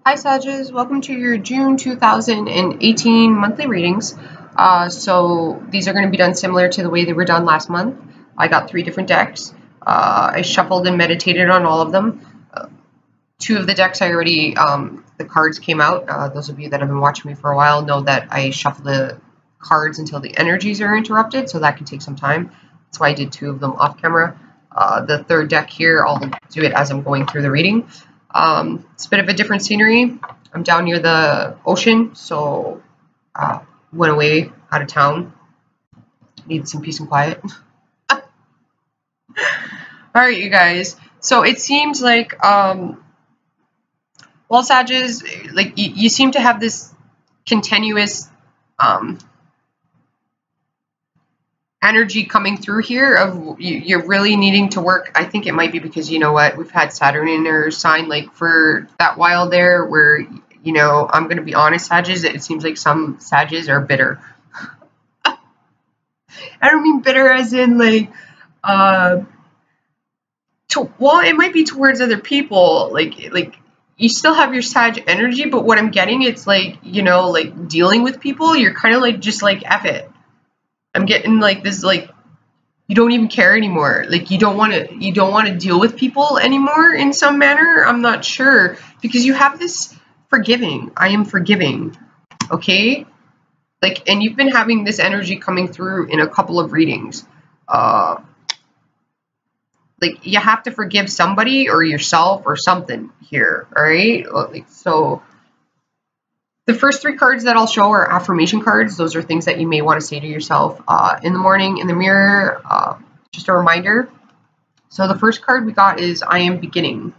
Hi Sages, welcome to your June 2018 monthly readings. So these are going to be done similar to the way they were done last month. I got 3 different decks. I shuffled and meditated on all of them. 2 of the decks I already, the cards came out. Those of you that have been watching me for a while know that I shuffle the cards until the energies are interrupted, so that can take some time. That's why I did 2 of them off camera. The 3rd deck here, I'll do it as I'm going through the reading. It's a bit of a different scenery. I'm down near the ocean, so went away out of town. Needed some peace and quiet. All right, you guys. So it seems like, well, Sages, like you seem to have this continuous energy coming through here of you're really needing to work. I think it might be because, you know what, we've had Saturn in our sign like for that while there where, you know, I'm going to be honest, Sages, it seems like some Sages are bitter. I don't mean bitter as in like, well, it might be towards other people, like you still have your Sag energy, but what I'm getting, it's like, you know, like dealing with people, you're kind of like, just like, F it. I'm getting like this, like, you don't even care anymore. Like, you don't want to deal with people anymore in some manner. I'm not sure, because you have this forgiving. I am forgiving. Okay? Like, and you've been having this energy coming through in a couple of readings. Like, you have to forgive somebody or yourself or something here. All right? Like, so the first 3 cards that I'll show are affirmation cards. Those are things that you may want to say to yourself in the morning, in the mirror, just a reminder. So the first card we got is I am beginning.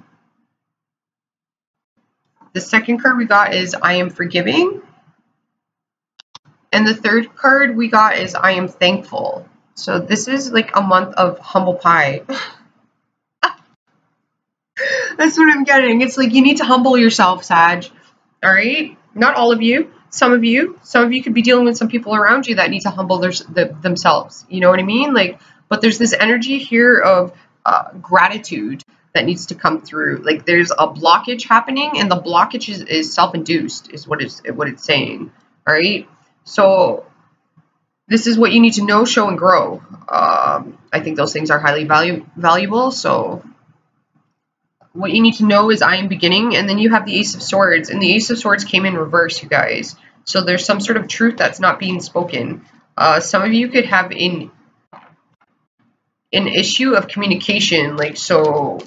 The second card we got is I am forgiving. And the third card we got is I am thankful. So this is like a month of humble pie. That's what I'm getting. It's like you need to humble yourself, Sag. All right? Not all of you. Some of you could be dealing with some people around you that need to humble themselves. You know what I mean? Like, but there's this energy here of gratitude that needs to come through. Like, there's a blockage happening, and the blockage is self-induced, is what it's saying. All right? So this is what you need to know, show, and grow. I think those things are highly valuable. So what you need to know is I am beginning, and then you have the Ace of Swords, and the Ace of Swords came in reverse, you guys. So there's some sort of truth that's not being spoken. Some of you could have an issue of communication, like, so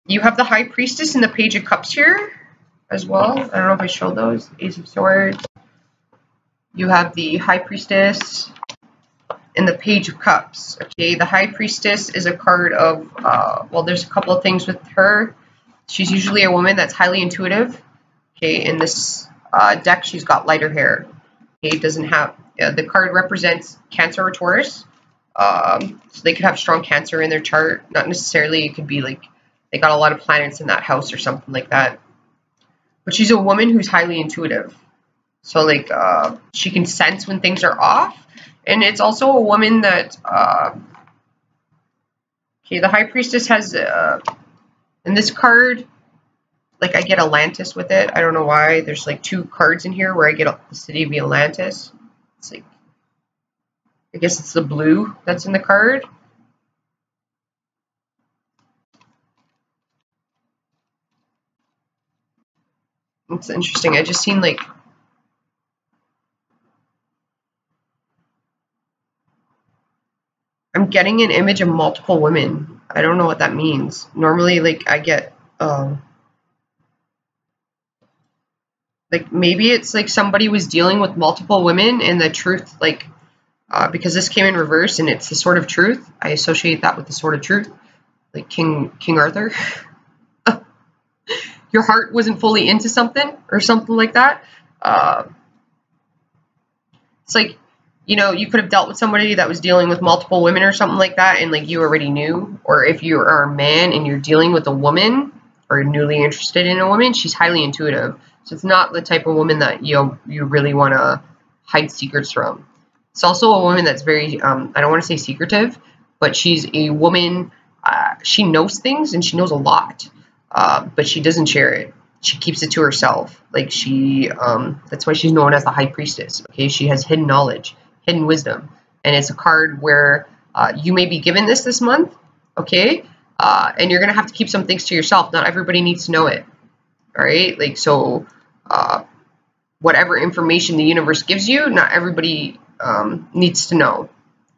you have the High Priestess and the Page of Cups here as well. I don't know if I showed those. Ace of Swords. You have the High Priestess and the Page of Cups. Okay, the High Priestess is a card of, well, there's a couple of things with her. She's usually a woman that's highly intuitive. Okay, in this deck, she's got lighter hair. Okay, it doesn't have, the card represents Cancer or Taurus. So they could have strong Cancer in their chart. Not necessarily, it could be like they got a lot of planets in that house or something like that. But she's a woman who's highly intuitive. So, like, she can sense when things are off. And it's also a woman that, okay, the High Priestess has, in this card, like, I get Atlantis with it. I don't know why. There's, like, 2 cards in here where I get the city of Atlantis. It's like, I guess it's the blue that's in the card. It's interesting. I just seen, like, I'm getting an image of multiple women. I don't know what that means. Normally, like, I get, like, maybe it's like somebody was dealing with multiple women, and the truth, like, because this came in reverse and it's the Sword of Truth, I associate that with the Sword of Truth, like King Arthur. Your heart wasn't fully into something or something like that. It's like, you know, you could have dealt with somebody that was dealing with multiple women or something like that, and like you already knew. Or if you are a man and you're dealing with a woman or newly interested in a woman, she's highly intuitive. So it's not the type of woman that you really want to hide secrets from. It's also a woman that's very, I don't want to say secretive, but she's a woman, she knows things and she knows a lot. but she doesn't share it. She keeps it to herself. Like that's why she's known as the High Priestess. Okay, she has hidden knowledge, hidden wisdom, and it's a card where you may be given this month. Okay, and you're gonna have to keep some things to yourself. Not everybody needs to know it. All right, like so. Whatever information the universe gives you, not everybody needs to know.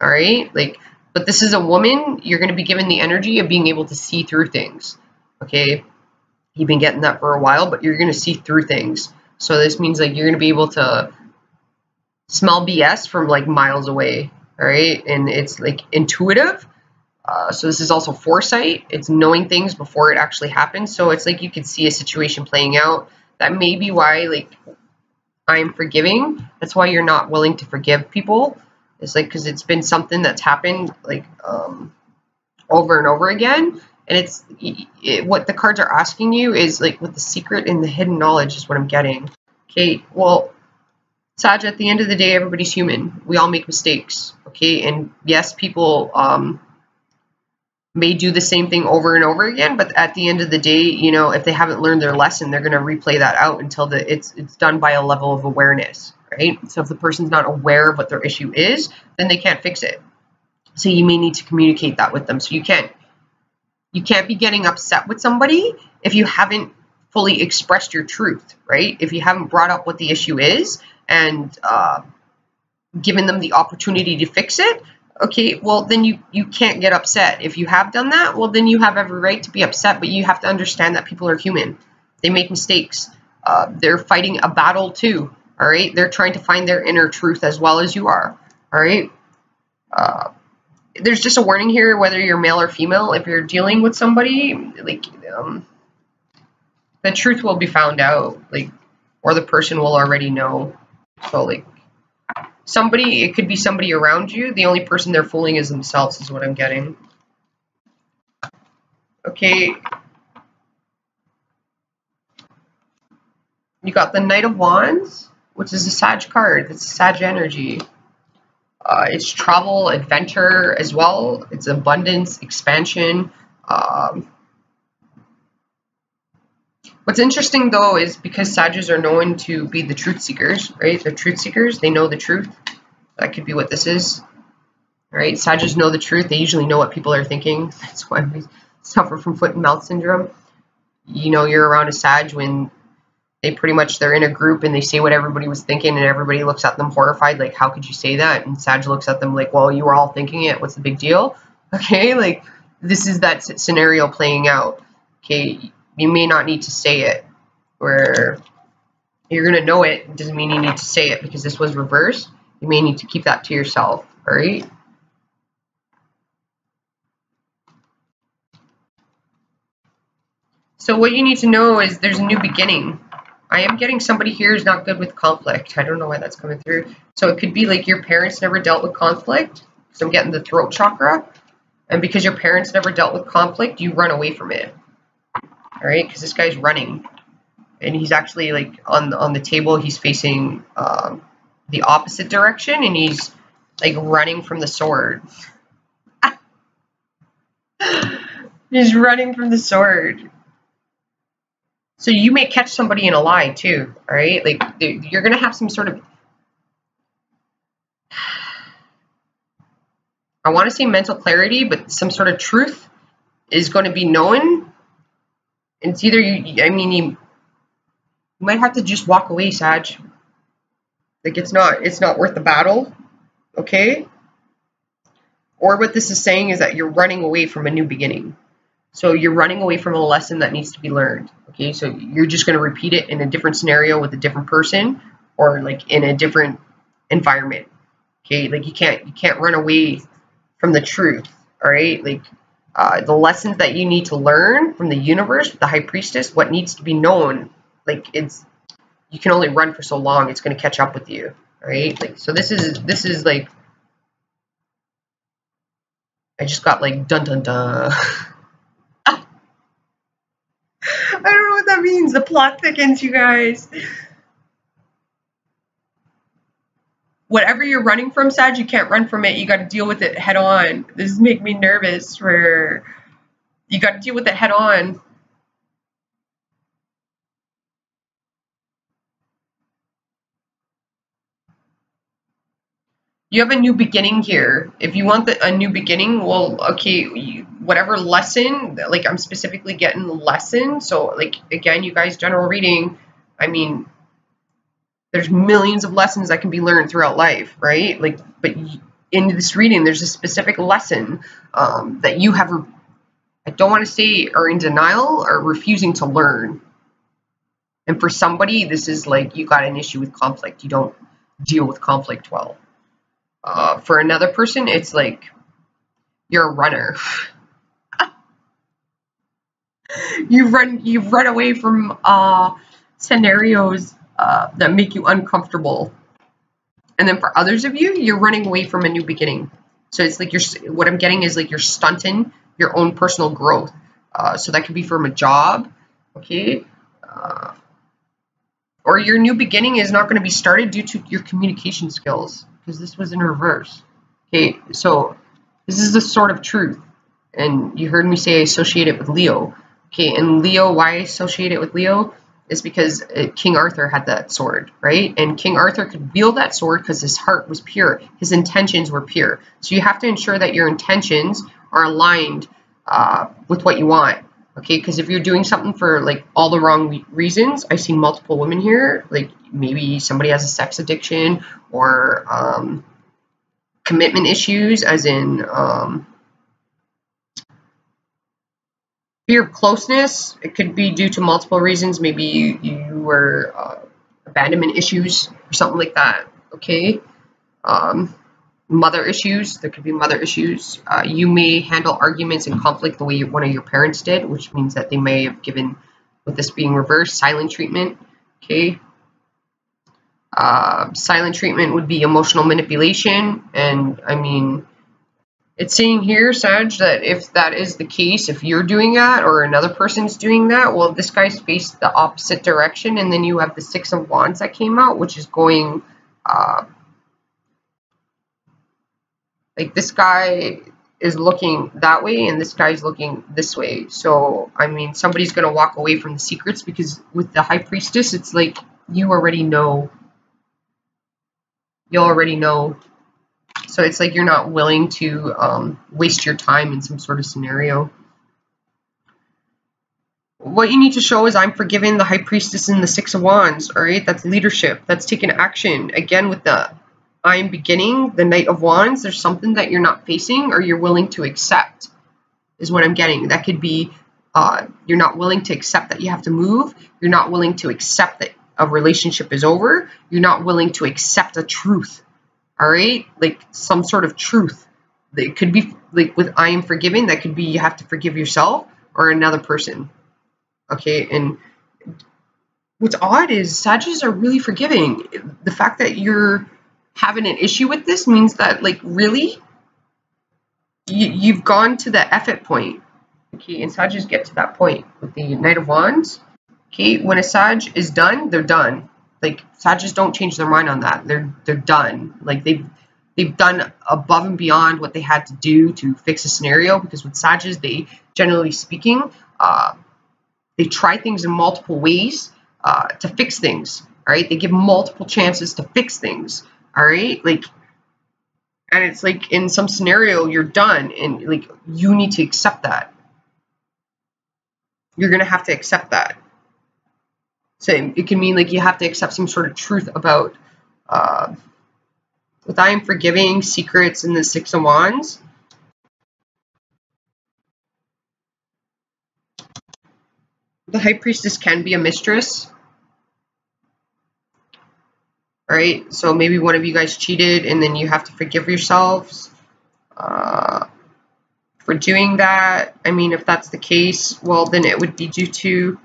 All right, like, but this is a woman. You're going to be given the energy of being able to see through things. Okay, you've been getting that for a while, but you're going to see through things. So this means like you're going to be able to smell BS from like miles away. All right, and it's like intuitive. So this is also foresight. It's knowing things before it actually happens. So it's like you could see a situation playing out. That may be why like I'm forgiving. That's why you're not willing to forgive people. It's like because it's been something that's happened like over and over again. And what the cards are asking you is like what the secret and the hidden knowledge is what I'm getting. Okay, well, Sag, at the end of the day, everybody's human. We all make mistakes. Okay, and yes, people may do the same thing over and over again, but at the end of the day, you know, if they haven't learned their lesson, they're going to replay that out until it's done by a level of awareness, right? So if the person's not aware of what their issue is, then they can't fix it. So you may need to communicate that with them. So you can't be getting upset with somebody if you haven't fully expressed your truth, right? If you haven't brought up what the issue is and given them the opportunity to fix it. Okay, well, then you can't get upset. If you have done that, well, then you have every right to be upset, but you have to understand that people are human. They make mistakes. They're fighting a battle too, all right? They're trying to find their inner truth as well as you are, all right? There's just a warning here, whether you're male or female, if you're dealing with somebody, like, the truth will be found out, like, or the person will already know. So, like, it could be somebody around you. The only person they're fooling is themselves, is what I'm getting. Okay. You got the Knight of Wands, which is a Sag card. It's Sag energy. It's travel, adventure as well. It's abundance, expansion. What's interesting, though, is because Sages are known to be the truth seekers, right? They're truth seekers. They know the truth. That could be what this is, right? Sages know the truth. They usually know what people are thinking. That's why we suffer from foot and mouth syndrome. You know, you're around a Sag when they're in a group and they say what everybody was thinking and everybody looks at them horrified, like, how could you say that? And Sag looks at them like, well, you were all thinking it. What's the big deal? Okay, like, this is that scenario playing out. Okay, you may not need to say it, where you're going to know it. It doesn't mean you need to say it because this was reversed. You may need to keep that to yourself, all right? So what you need to know is there's a new beginning. I am getting somebody here who's not good with conflict. I don't know why that's coming through. So it could be like your parents never dealt with conflict. So I'm getting the throat chakra. And because your parents never dealt with conflict, you run away from it. All right, because this guy's running. And he's actually like on the table, he's facing the opposite direction and he's like running from the sword. He's running from the sword. So you may catch somebody in a lie too, all right? Like you're going to have some sort of, I want to say mental clarity, but some sort of truth is going to be known. And it's either you might have to just walk away, Sag. Like it's not worth the battle, okay? Or what this is saying is that you're running away from a new beginning. So you're running away from a lesson that needs to be learned, okay? So you're just going to repeat it in a different scenario with a different person or like in a different environment, okay? Like you can't run away from the truth, all right? Like the lessons that you need to learn from the universe, the High Priestess, what needs to be known, like you can only run for so long. It's going to catch up with you, right? Like so this is like I just got like dun dun dun. I don't know what that means. The plot thickens, you guys. Whatever you're running from, Sag, you can't run from it. You got to deal with it head on. This is making me nervous. Where you got to deal with it head on. You have a new beginning here. If you want a new beginning, well, okay, whatever lesson, like I'm specifically getting the lesson. So like, again, you guys, general reading, I mean, there's millions of lessons that can be learned throughout life, right? Like, but in this reading, there's a specific lesson that you have, I don't want to say are in denial or refusing to learn. And for somebody, this is like you got an issue with conflict. You don't deal with conflict well. For another person, it's like you're a runner. You've run away from scenarios that make you uncomfortable. And then for others of you, you're running away from a new beginning. So it's like what I'm getting is like you're stunting your own personal growth. So that could be from a job, okay? Or your new beginning is not going to be started due to your communication skills, because this was in reverse. Okay, so this is the sword of truth. And you heard me say I associate it with Leo. Okay, and Leo, why I associate it with Leo is because King Arthur had that sword, right? And King Arthur could wield that sword because his heart was pure. His intentions were pure. So you have to ensure that your intentions are aligned with what you want. Okay, because if you're doing something for like all the wrong reasons, I've seen multiple women here, like maybe somebody has a sex addiction or commitment issues, as in fear of closeness. It could be due to multiple reasons. Maybe you were abandonment issues or something like that. Okay, mother issues. There could be mother issues. You may handle arguments and conflict the way one of your parents did, which means that they may have given, with this being reversed, silent treatment. Okay. Silent treatment would be emotional manipulation. And I mean, it's saying here, Sag, that if that is the case, if you're doing that or another person's doing that, well, this guy's faced the opposite direction. And then you have the Six of Wands that came out, which is going... like this guy is looking that way and this guy's looking this way. So, I mean, somebody's going to walk away from the secrets, because with the High Priestess, it's like you already know. You already know. So it's like you're not willing to waste your time in some sort of scenario. What you need to show is I'm forgiving the High Priestess and the Six of Wands, all right? That's leadership. That's taking action. Again, with the I'm beginning, the Knight of Wands, there's something that you're not facing or you're willing to accept, is what I'm getting. That could be you're not willing to accept that you have to move. You're not willing to accept that a relationship is over. You're not willing to accept a truth, all right? Like some sort of truth. It could be like with I am forgiving, that could be you have to forgive yourself or another person, okay? And what's odd is Sagittarius are really forgiving. The fact that you're having an issue with this means that, like, really, you've gone to the effort point. Okay, and Sagittarius get to that point with the Knight of Wands. Okay, when a Sag is done, they're done. Like, Sagittarius don't change their mind on that. They're done. Like, they've done above and beyond what they had to do to fix a scenario, because with Sagittarius, they, generally speaking, they try things in multiple ways to fix things. All right, they give multiple chances to fix things. All right, like, and it's like in some scenario you're done, and like you need to accept that. You're gonna have to accept that. So it can mean like you have to accept some sort of truth about with I am forgiving, secrets, and the Six of Wands. The High Priestess can be a mistress. All right, so maybe one of you guys cheated and then you have to forgive yourselves for doing that. I mean, if that's the case, well, then it would be due to,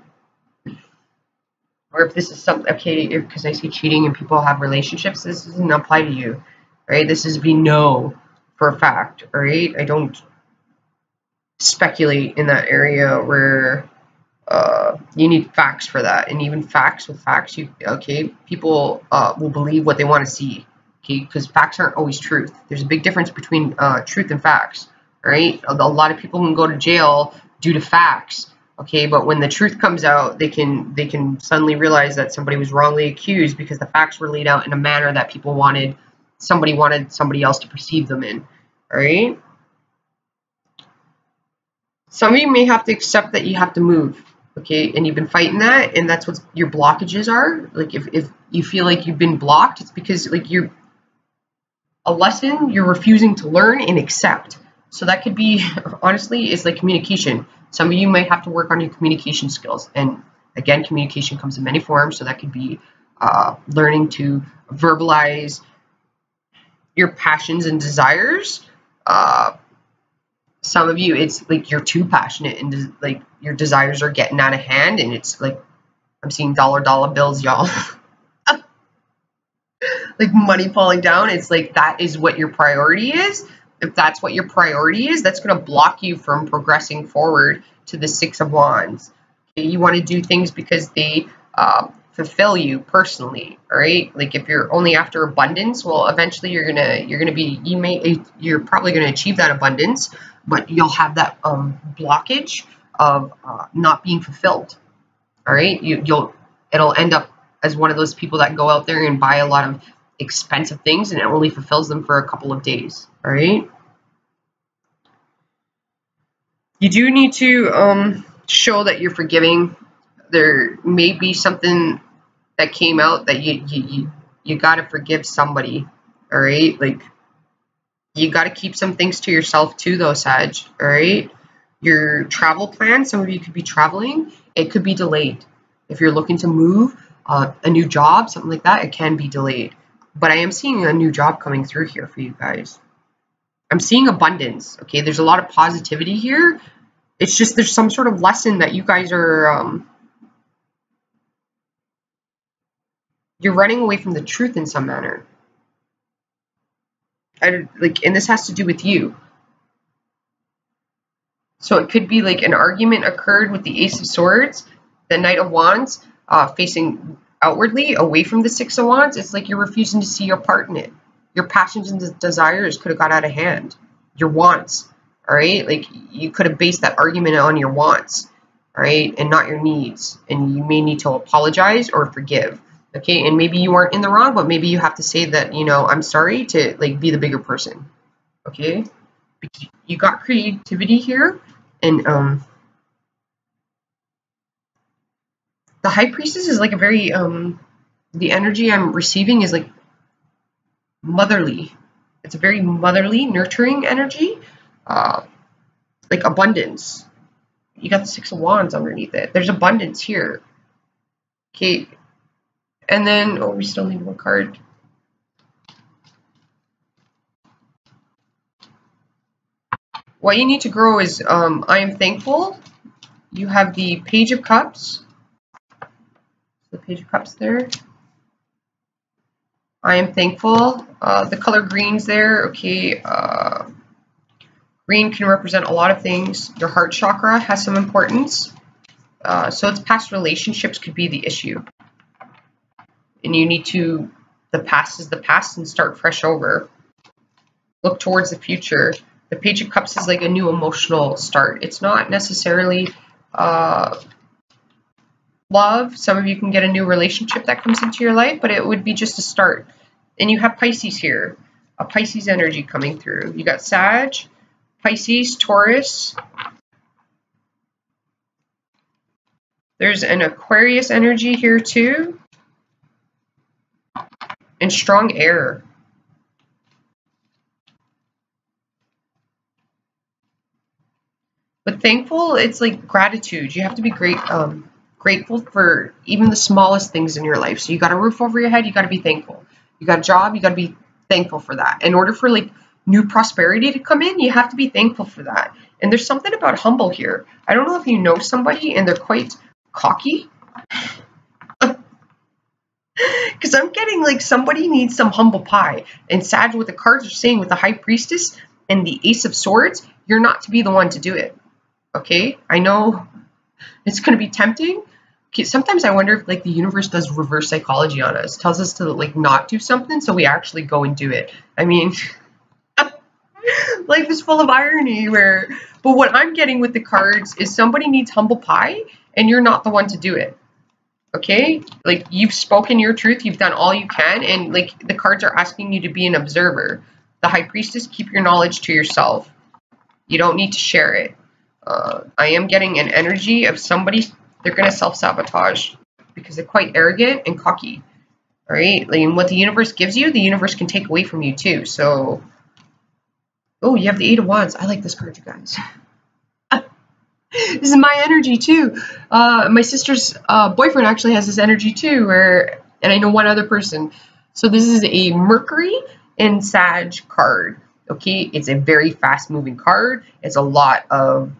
or if this is something, okay, because I see cheating and people have relationships, this doesn't apply to you, right? This is we know for a fact, all right? I don't speculate in that area where you need facts for that, and even facts with facts, people will believe what they want to see, okay? Because facts aren't always truth. There's a big difference between truth and facts, right? A lot of people can go to jail due to facts, okay? But when the truth comes out, they can suddenly realize that somebody was wrongly accused because the facts were laid out in a manner that people wanted somebody wanted somebody else to perceive them in. All right. Some of you may have to accept that you have to move, okay? And you've been fighting that, and that's what your blockages are. Like if you feel like you've been blocked, it's because like you're a lesson you're refusing to learn and accept. So that could be, honestly, is like communication. Some of you might have to work on your communication skills. And again, communication comes in many forms. So that could be learning to verbalize your passions and desires. Some of you, it's like you're too passionate and like your desires are getting out of hand, and it's like I'm seeing dollar bills, y'all. Like money falling down. It's like that is what your priority is. If that's what your priority is, that's going to block you from progressing forward to the Six of Wands. Okay? You want to do things because they fulfill you personally. All right. Like if you're only after abundance, well, eventually you're probably going to achieve that abundance, but you'll have that blockage of not being fulfilled. All right. It'll end up as one of those people that go out there and buy a lot of expensive things and it only fulfills them for a couple of days. All right. You do need to show that you're forgiving. There may be something that came out that you got to forgive somebody. All right. Like you got to keep some things to yourself too, though, Sag. All right. Your travel plan, some of you could be traveling. It could be delayed. If you're looking to move, a new job, something like that, it can be delayed. But I am seeing a new job coming through here for you guys. I'm seeing abundance. Okay, there's a lot of positivity here. It's just there's some sort of lesson that you guys are you're running away from the truth in some manner. And this has to do with you. So it could be like an argument occurred with the Ace of Swords, the Knight of Wands, facing outwardly away from the Six of Wands. It's like you're refusing to see your part in it. Your passions and desires could have got out of hand. Your wants, all right? Like you could have based that argument on your wants, all right, and not your needs. And you may need to apologize or forgive, okay? And maybe you weren't in the wrong, but maybe you have to say that, you know, I'm sorry, to like be the bigger person, okay? You got creativity here, and the High Priestess is like a very the energy I'm receiving is like motherly. It's a very motherly, nurturing energy, like abundance. You got the Six of Wands underneath it. There's abundance here. Okay, and then we still need one card. What you need to grow is I am thankful. You have the Page of Cups. The Page of Cups there. I am thankful. The color green's there. Okay. Green can represent a lot of things. Your heart chakra has some importance. So it's past relationships could be the issue. And you need to, the past is the past and start fresh over. Look towards the future. The Page of Cups is like a new emotional start. It's not necessarily love. Some of you can get a new relationship that comes into your life, but it would be just a start. And you have Pisces here, a Pisces energy coming through. You got Sag, Pisces, Taurus. There's an Aquarius energy here too. And strong air. But thankful, it's like gratitude. You have to be grateful for even the smallest things in your life. So you got a roof over your head, you got to be thankful. You got a job, you got to be thankful for that. In order for like new prosperity to come in, you have to be thankful for that. And there's something about humble here. I don't know if you know somebody and they're quite cocky. Because I'm getting like somebody needs some humble pie. And Sag, what the cards are saying with the High Priestess and the Ace of Swords, you're not to be the one to do it. Okay? I know it's going to be tempting. Okay, sometimes I wonder if like the universe does reverse psychology on us, tells us to like not do something so we actually go and do it. I mean, life is full of irony but what I'm getting with the cards is somebody needs humble pie and you're not the one to do it. Okay, like you've spoken your truth, you've done all you can, and like the cards are asking you to be an observer. The High Priestess, keep your knowledge to yourself. You don't need to share it. I am getting an energy of somebody, they're going to self-sabotage because they're quite arrogant and cocky. All right, like, and what the universe gives you, the universe can take away from you too. So, oh, you have the Eight of Wands. I like this card, you guys. This is my energy too. My sister's boyfriend actually has this energy too, and I know one other person. So this is a Mercury and Sag card. Okay, it's a very fast-moving card. It's a lot of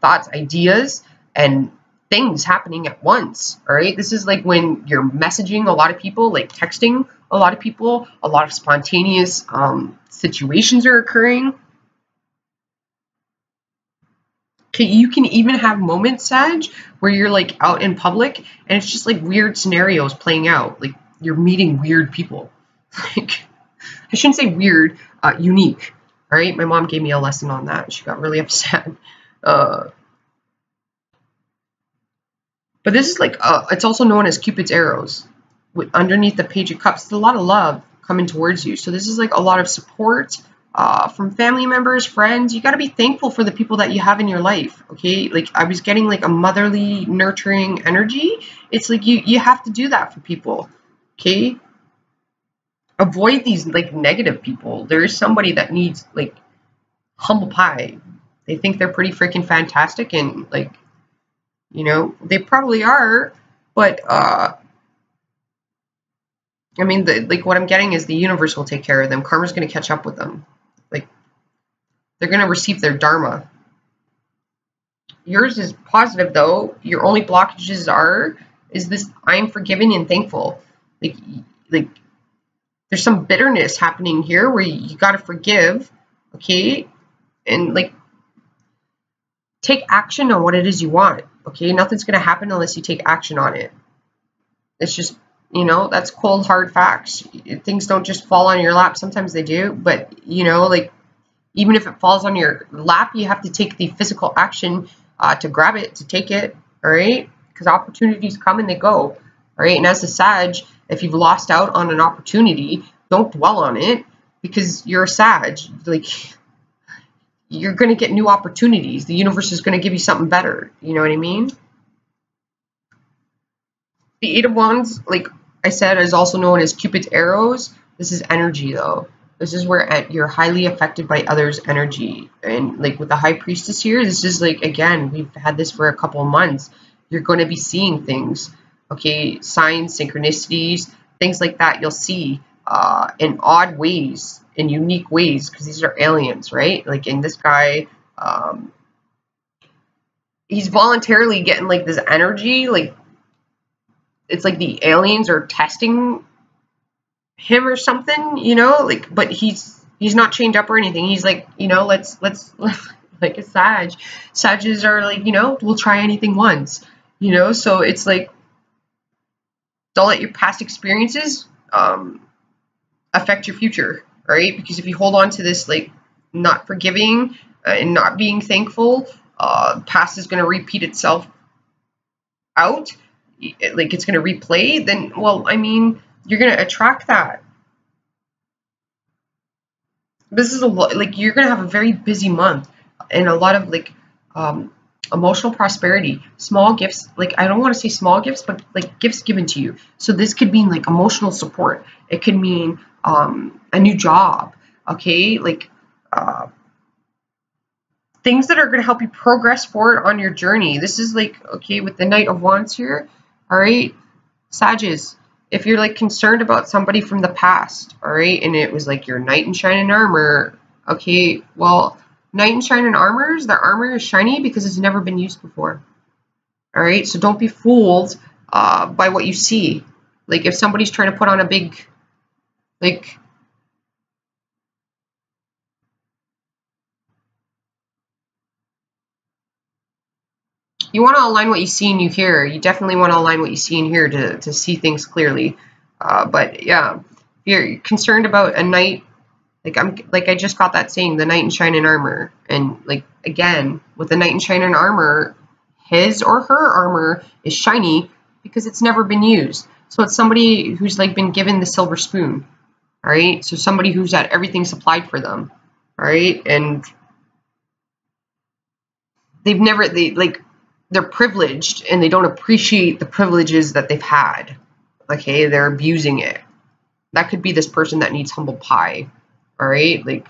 thoughts, ideas, and things happening at once. All right, this is like when you're messaging a lot of people, like texting a lot of people. A lot of spontaneous situations are occurring. Okay, you can even have moments, Sag, where you're like out in public and it's just like weird scenarios playing out. Like you're meeting weird people. Like, I shouldn't say weird, unique. All right, my mom gave me a lesson on that. She got really upset. But this is like, it's also known as Cupid's arrows. Underneath the Page of Cups, there's a lot of love coming towards you. So this is like a lot of support. From family members, friends. You got to be thankful for the people that you have in your life, okay? Like I was getting like a motherly, nurturing energy. It's like you have to do that for people, okay? Avoid these like negative people. There is somebody that needs like humble pie. They think they're pretty freaking fantastic and like, you know, they probably are, but I mean, like what I'm getting is the universe will take care of them. Karma's going to catch up with them. Like, they're going to receive their dharma. Yours is positive, though. Your only blockages is this, I am forgiven and thankful. Like there's some bitterness happening here where you got to forgive, okay? And, like, take action on what it is you want, okay? Nothing's going to happen unless you take action on it. It's just, you know, that's cold, hard facts. Things don't just fall on your lap. Sometimes they do, but, you know, like, even if it falls on your lap, you have to take the physical action to grab it, to take it, all right? Because opportunities come and they go, all right? And as a Sag, if you've lost out on an opportunity, don't dwell on it because you're a Sag. Like, you're going to get new opportunities. The universe is going to give you something better. You know what I mean? The Eight of Wands, like I said, is also known as Cupid's arrows. This is energy, though. This is where you're highly affected by others' energy. And like with the High Priestess here, this is like, again, we've had this for a couple of months. You're going to be seeing things, okay? Signs, synchronicities, things like that you'll see in odd ways, in unique ways, because these are aliens, right? Like in this guy, he's voluntarily getting like this energy, like it's like the aliens are testing him or something, you know, like, but he's not chained up or anything. He's like, you know, let's like a Sag. Sages are like, you know, we'll try anything once, you know. So it's like, don't let your past experiences affect your future, right? Because if you hold on to this, like, not forgiving and not being thankful, past is going to repeat itself out, like it's going to replay. Then, well, I mean, you're going to attract that. This is a lot, like you're going to have a very busy month and a lot of like emotional prosperity, small gifts. Like, I don't want to say small gifts, but like gifts given to you. So this could mean like emotional support. It could mean a new job. Okay. Like things that are going to help you progress forward on your journey. This is like, okay, with the Knight of Wands here. All right. Sages, if you're like concerned about somebody from the past, all right, and it was like your knight in shining armor, okay, well, knight in shining armors, their armor is shiny because it's never been used before, all right, so don't be fooled by what you see. Like if somebody's trying to put on a big, like, you want to align what you see and you hear. You definitely want to align what you see and hear to see things clearly. But yeah, if you're concerned about a knight, like I just got that saying, the knight in shining armor, and like again with the knight in shining armor, his or her armor is shiny because it's never been used. So it's somebody who's like been given the silver spoon, all right? So somebody who's had everything supplied for them, all right? And they're privileged and they don't appreciate the privileges that they've had. Okay, they're abusing it. That could be this person that needs humble pie, all right? Like,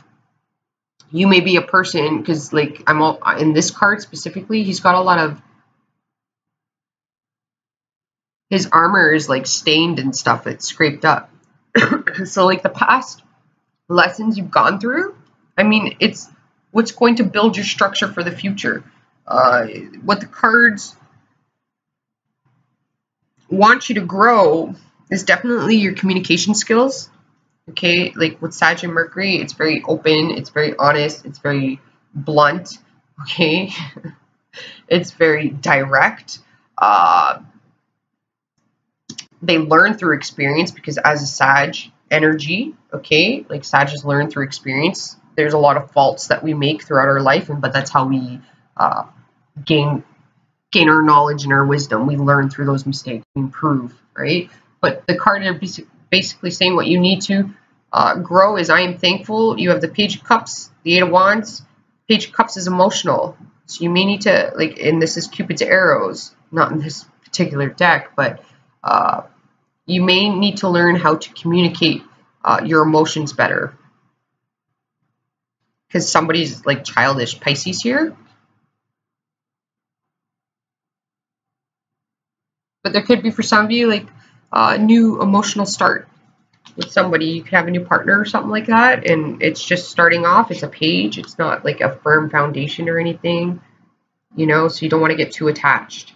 you may be a person, because like I'm all in this card specifically, he's got a lot of, his armor is like stained and stuff. It's scraped up. So like the past lessons you've gone through, I mean, it's what's going to build your structure for the future. What the cards want you to grow is definitely your communication skills. Okay, like with Sag and Mercury, it's very open, it's very honest, it's very blunt. Okay, it's very direct. They learn through experience, because as a Sag energy, okay, like Sagittarius learn through experience. There's a lot of faults that we make throughout our life, but that's how we gain our knowledge and our wisdom. We learn through those mistakes, we improve, right? But the card are basically saying what you need to grow is I am thankful. You have the Page of Cups, the Eight of Wands. Page of Cups is emotional. So you may need to, like, and this is Cupid's arrows, not in this particular deck, but you may need to learn how to communicate your emotions better. Because somebody's like childish Pisces here. But there could be for some of you like a new emotional start with somebody. You could have a new partner or something like that, and it's just starting off. It's a page. It's not like a firm foundation or anything, you know, so you don't want to get too attached.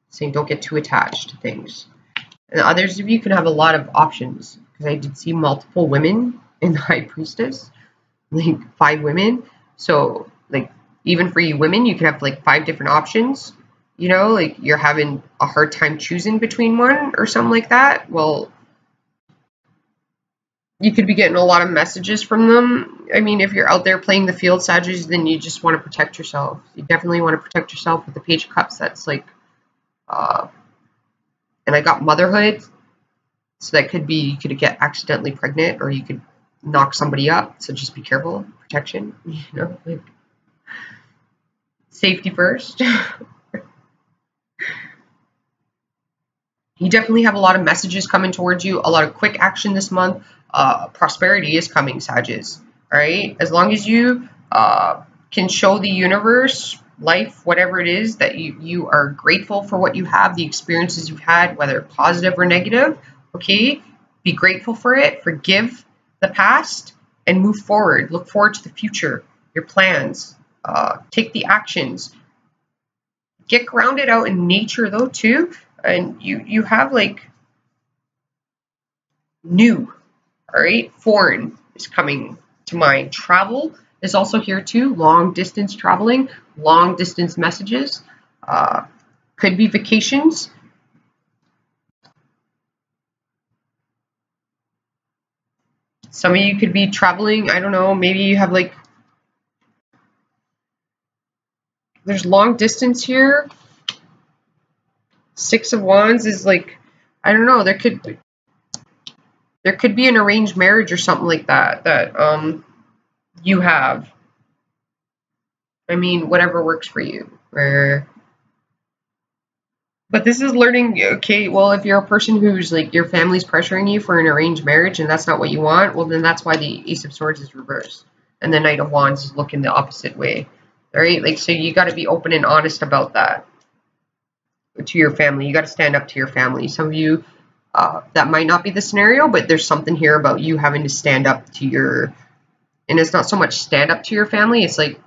So you don't get too attached to things. And others of you can have a lot of options, because I did see multiple women in the High Priestess, like 5 women. So like even for you women, you can have like 5 different options. You know, like you're having a hard time choosing between one or something like that. Well, you could be getting a lot of messages from them. I mean, if you're out there playing the field, Sagittarius, then you just want to protect yourself. You definitely want to protect yourself with the Page of Cups. That's like, and I got motherhood. So that could be, you could get accidentally pregnant, or you could knock somebody up. So just be careful. Protection, you know, like safety first. You definitely have a lot of messages coming towards you, a lot of quick action this month. Prosperity is coming, Sagittarius. All right, as long as you can show the universe, life, whatever it is, that you are grateful for what you have, the experiences you've had, whether positive or negative. Okay, be grateful for it. Forgive the past and move forward. Look forward to the future, your plans. Take the actions. Get grounded out in nature though too. And you have like new, all right? Foreign is coming to mind. Travel is also here too. Long distance traveling, long distance messages. Could be vacations. Some of you could be traveling, I don't know, maybe you have like, there's long distance here. 6 of Wands is like, I don't know, there could be an arranged marriage or something like that you have. I mean, whatever works for you. But this is learning, okay, well, if you're a person who's like, your family's pressuring you for an arranged marriage and that's not what you want, well, then that's why the Ace of Swords is reversed. And the Knight of Wands is looking the opposite way. All right, like, so you got to be open and honest about that to your family. You got to stand up to your family. Some of you, that might not be the scenario, but there's something here about you having to stand up to your, and it's not so much stand up to your family, it's like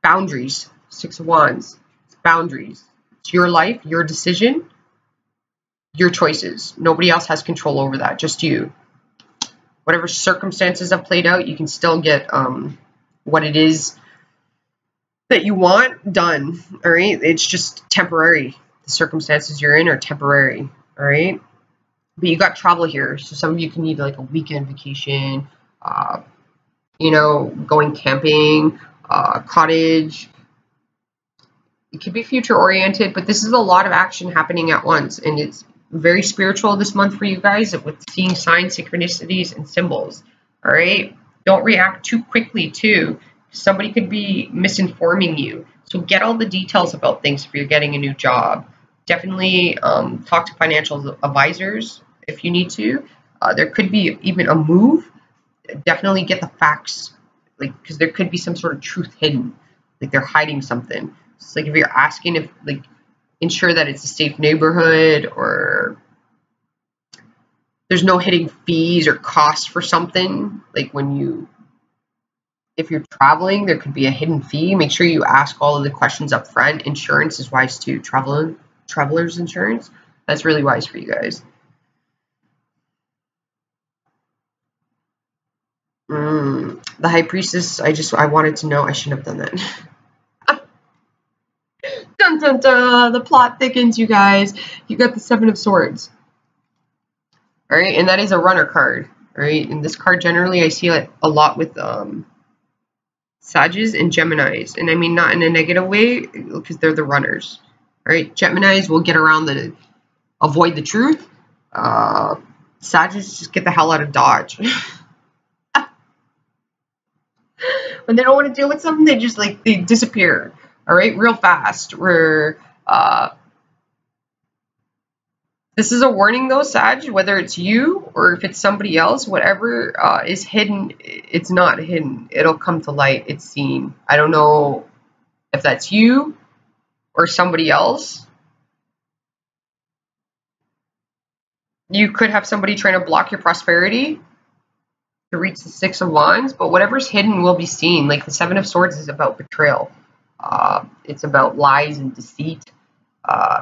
boundaries. 6 of Wands, it's boundaries. It's your life, your decision, your choices. Nobody else has control over that, just you. Whatever circumstances have played out, you can still get what it is that you want done, all right? It's just temporary. The circumstances you're in are temporary, all right? But you got travel here, so some of you can need like a weekend vacation, you know, going camping, cottage, It could be future oriented, but this is a lot of action happening at once, and it's very spiritual this month for you guys with seeing signs, synchronicities, and symbols. All right, don't react too quickly too. Somebody could be misinforming you, so get all the details about things if you're getting a new job. Definitely talk to financial advisors if you need to. There could be even a move. Definitely get the facts, like, because there could be some sort of truth hidden, like they're hiding something. It's like if you're asking if, like, ensure that it's a safe neighborhood, or there's no hidden fees or costs for something. Like if you're traveling, there could be a hidden fee. Make sure you ask all of the questions up front. Insurance is wise too. Traveler's insurance, that's really wise for you guys. The High Priestess, I wanted to know. I shouldn't have done that. Dun, dun, dun, the plot thickens, you guys. You got the Seven of Swords. All right, and that is a runner card. All right, and this card generally I see it a lot with Sagittarius and Geminis, and I mean not in a negative way because they're the runners. All right, Geminis will get around avoid the truth. Sagittarius just get the hell out of Dodge. When they don't want to deal with something, they just they disappear. All right, real fast. This is a warning though, Sag, whether it's you or if it's somebody else, whatever is hidden, it's not hidden. It'll come to light. It's seen. I don't know if that's you or somebody else. You could have somebody trying to block your prosperity to reach the Six of Wands, but whatever's hidden will be seen. Like the Seven of Swords is about betrayal. It's about lies and deceit,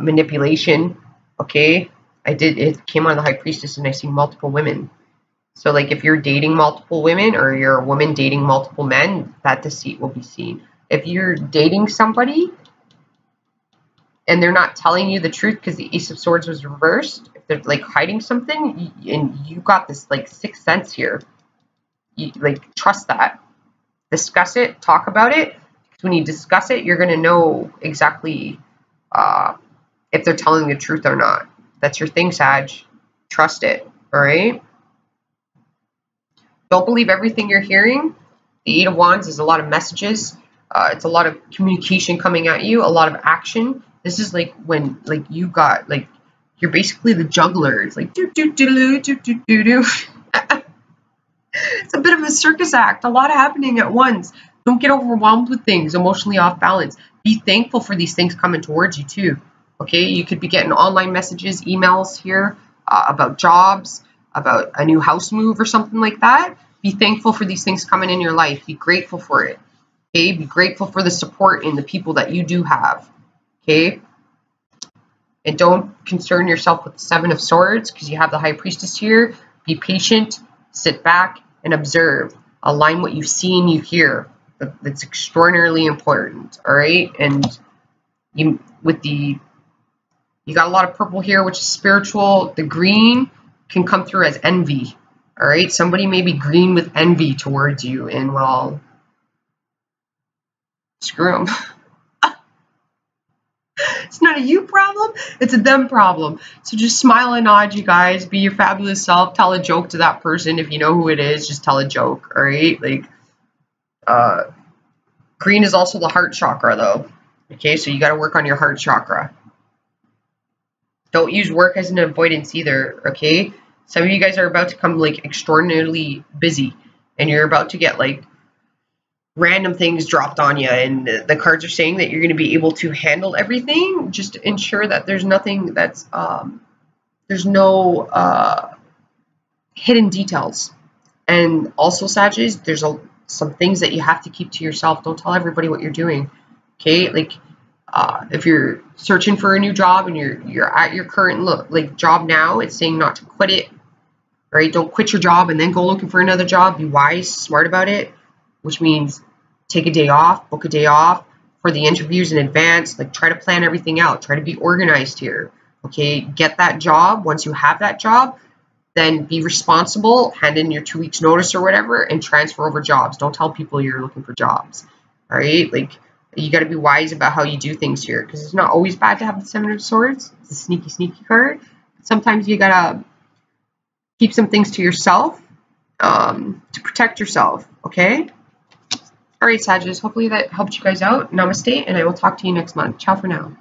manipulation. Okay, it came on the High Priestess, and I see multiple women. So like if you're dating multiple women, or you're a woman dating multiple men, that deceit will be seen. If you're dating somebody and they're not telling you the truth because the Ace of Swords was reversed, if they're like hiding something, and you got this like sixth sense here, you trust that. Discuss it, talk about it. Because when you discuss it, you're gonna know exactly if they're telling the truth or not. That's your thing, Sag. Trust it. All right. Don't believe everything you're hearing. The Eight of Wands is a lot of messages. It's a lot of communication coming at you. A lot of action. This is like when you got you're basically the juggler. It's like do do do do do do do. It's a bit of a circus act, a lot happening at once. Don't get overwhelmed with things, emotionally off balance. Be thankful for these things coming towards you too. Okay, you could be getting online messages, emails here about jobs, about a new house move or something like that. Be thankful for these things coming in your life. Be grateful for it. Okay, be grateful for the support in the people that you do have. Okay, and don't concern yourself with the Seven of Swords because you have the High Priestess here. Be patient, sit back, and observe. Align what you see and you hear. That's extraordinarily important. All right, and you got a lot of purple here, which is spiritual. The green can come through as envy. All right, somebody may be green with envy towards you, and well, screw them. It's not a you problem, it's a them problem. So just smile and nod, you guys. Be your fabulous self. Tell a joke to that person. If you know who it is, just tell a joke, all right? Green is also the heart chakra, though. Okay, so you got to work on your heart chakra. Don't use work as an avoidance either, okay? Some of you guys are about to come, extraordinarily busy, and you're about to get, random things dropped on you, and the cards are saying that you're going to be able to handle everything. Just ensure that there's nothing that's there's no hidden details. And also, Sagittarius, there's some things that you have to keep to yourself. Don't tell everybody what you're doing. Okay, if you're searching for a new job and you're at your current job now, it's saying not to quit it. Right? Don't quit your job and then go looking for another job. Be wise, smart about it, which means take a day off, book a day off for the interviews in advance. Try to plan everything out. Try to be organized here. Okay, get that job. Once you have that job, then be responsible, hand in your 2 weeks notice or whatever, and transfer over jobs. Don't tell people you're looking for jobs. All right, You got to be wise about how you do things here, because it's not always bad to have the Seven of Swords. It's a sneaky, sneaky card. Sometimes you got to keep some things to yourself to protect yourself, okay? All right, Sagittarius, hopefully that helped you guys out. Namaste, and I will talk to you next month. Ciao for now.